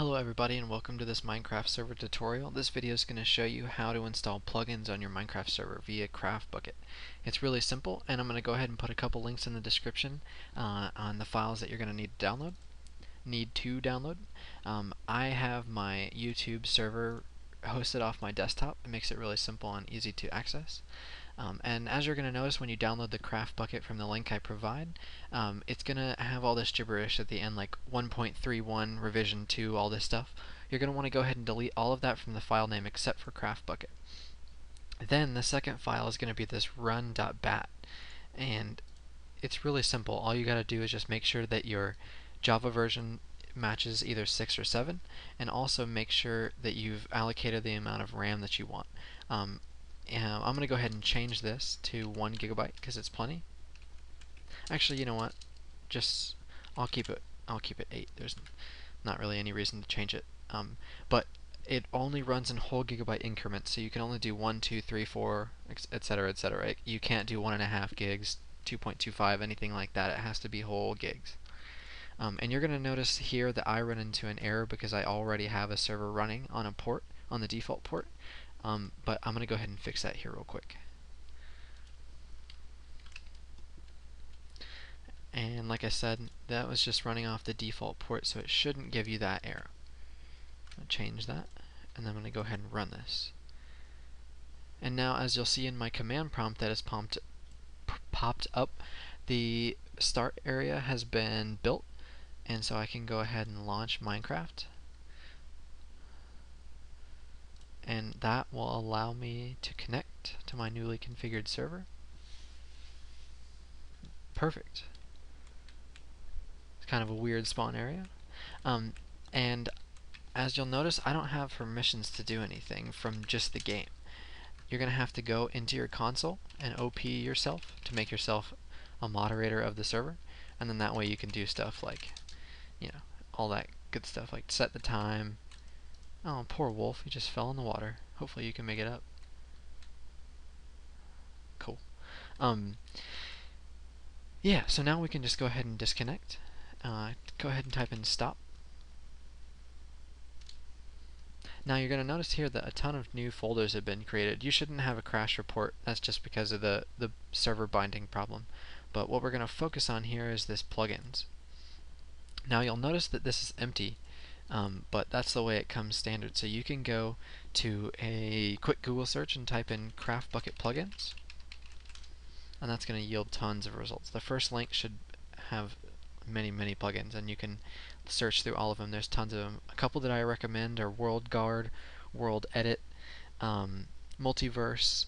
Hello everybody and welcome to this Minecraft server tutorial. This video is going to show you how to install plugins on your Minecraft server via Bukkit. It's really simple, and I'm going to go ahead and put a couple links in the description on the files that you're going to need to download. I have my YouTube server hosted off my desktop. It makes it really simple and easy to access. And as you're going to notice when you download the Bukkit from the link I provide, it's going to have all this gibberish at the end, like 1.31 revision 2, all this stuff. You're going to want to go ahead and delete all of that from the file name except for Bukkit. Then the second file is going to be this run.bat, and it's really simple. All you got to do is just make sure that your Java version matches either 6 or 7, and also make sure that you've allocated the amount of RAM that you want. I'm going to go ahead and change this to 1 gigabyte because it's plenty. Actually, you know what? I'll keep it 8. There's not really any reason to change it. But it only runs in whole gigabyte increments, so you can only do 1, 2, 3, 4, etc., etc. You can't do 1.5 gigs, 2.25, anything like that. It has to be whole gigs. And you're going to notice here that I run into an error because I already have a server running on a port, on the default port. But I'm going to go ahead and fix that here real quick. And like I said, that was just running off the default port, so it shouldn't give you that error. I'll change that, and then I'm going to go ahead and run this. And now, as you'll see in my command prompt that has popped up, the start area has been built, and so I can go ahead and launch Minecraft. And that will allow me to connect to my newly configured server. Perfect. It's kind of a weird spawn area. And as you'll notice, I don't have permissions to do anything from just the game. You're going to have to go into your console and OP yourself to make yourself a moderator of the server, and then that way you can do stuff like, all that good stuff, like set the time. Oh, poor wolf, he just fell in the water. Hopefully you can make it up. Cool. Yeah, so now we can just go ahead and disconnect. Go ahead and type in stop. Now you're going to notice here that a ton of new folders have been created. You shouldn't have a crash report. That's just because of the server binding problem. But what we're going to focus on here is this plugins. Now you'll notice that this is empty. But that's the way it comes standard. So you can go to a quick Google search and type in Bukkit plugins, and that's going to yield tons of results. The first link should have many plugins, and you can search through all of them. There's tons of them. A couple that I recommend are World Guard, World Edit, Multiverse,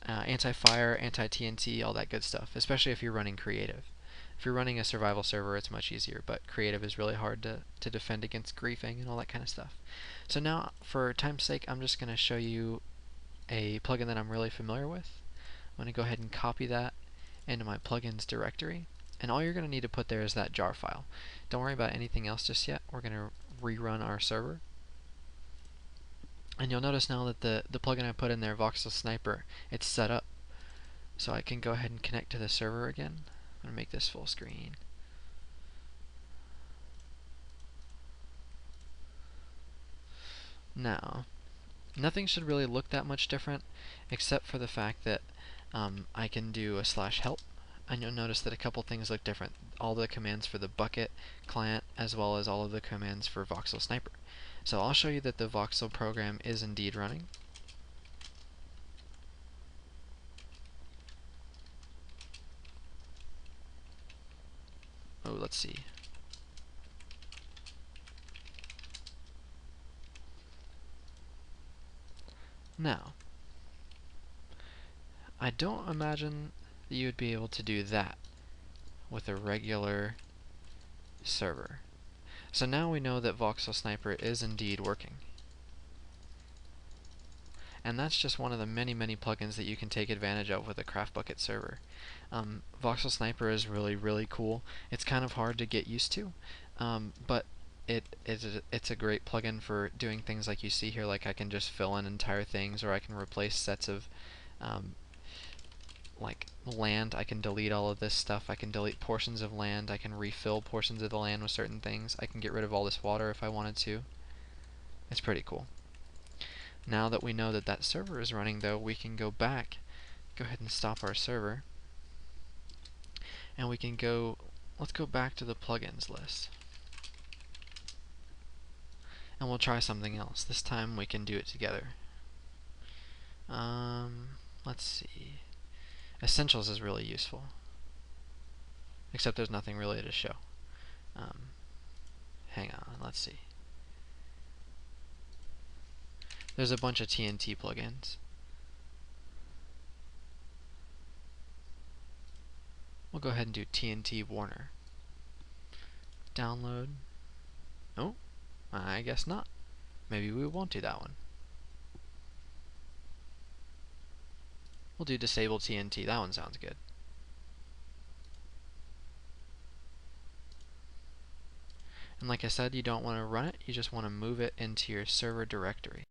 Anti-Fire, Anti-TNT, all that good stuff, especially if you're running creative. If you're running a survival server, it's much easier, but creative is really hard to defend against griefing and all that kind of stuff. So now, for time's sake, I'm just going to show you a plugin that I'm really familiar with. I'm going to go ahead and copy that into my plugins directory, and all you're going to need to put there is that jar file. Don't worry about anything else just yet. We're going to rerun our server. And you'll notice now that the plugin I put in there, Voxel Sniper, it's set up. So I can go ahead and connect to the server again. I'm going to make this full screen. Now, nothing should really look that much different, except for the fact that I can do a /help, and you'll notice that a couple things look different. All the commands for the Bukkit client, as well as all of the commands for Voxel Sniper. So I'll show you that the Voxel program is indeed running. Oh, let's see. Now, I don't imagine that you would be able to do that with a regular server. So now we know that Voxel Sniper is indeed working. And that's just one of the many plugins that you can take advantage of with a Bukkit server. Voxel Sniper is really cool. It's kind of hard to get used to, but it's a great plugin for doing things like you see here, like I can just fill in entire things, or I can replace sets of like land. I can delete all of this stuff. I can delete portions of land. I can refill portions of the land with certain things. I can get rid of all this water if I wanted to. It's pretty cool. Now that we know that that server is running though, we can go back, go ahead and stop our server, and we can go, let's go back to the plugins list. And we'll try something else. This time we can do it together. Let's see. Essentials is really useful. Except there's nothing really to show. Hang on, let's see. There's a bunch of TNT plugins. We'll go ahead and do TNT Warner. Download. Oh, I guess not. Maybe we won't do that one. We'll do Disable TNT. That one sounds good. And like I said, you don't want to run it, you just want to move it into your server directory.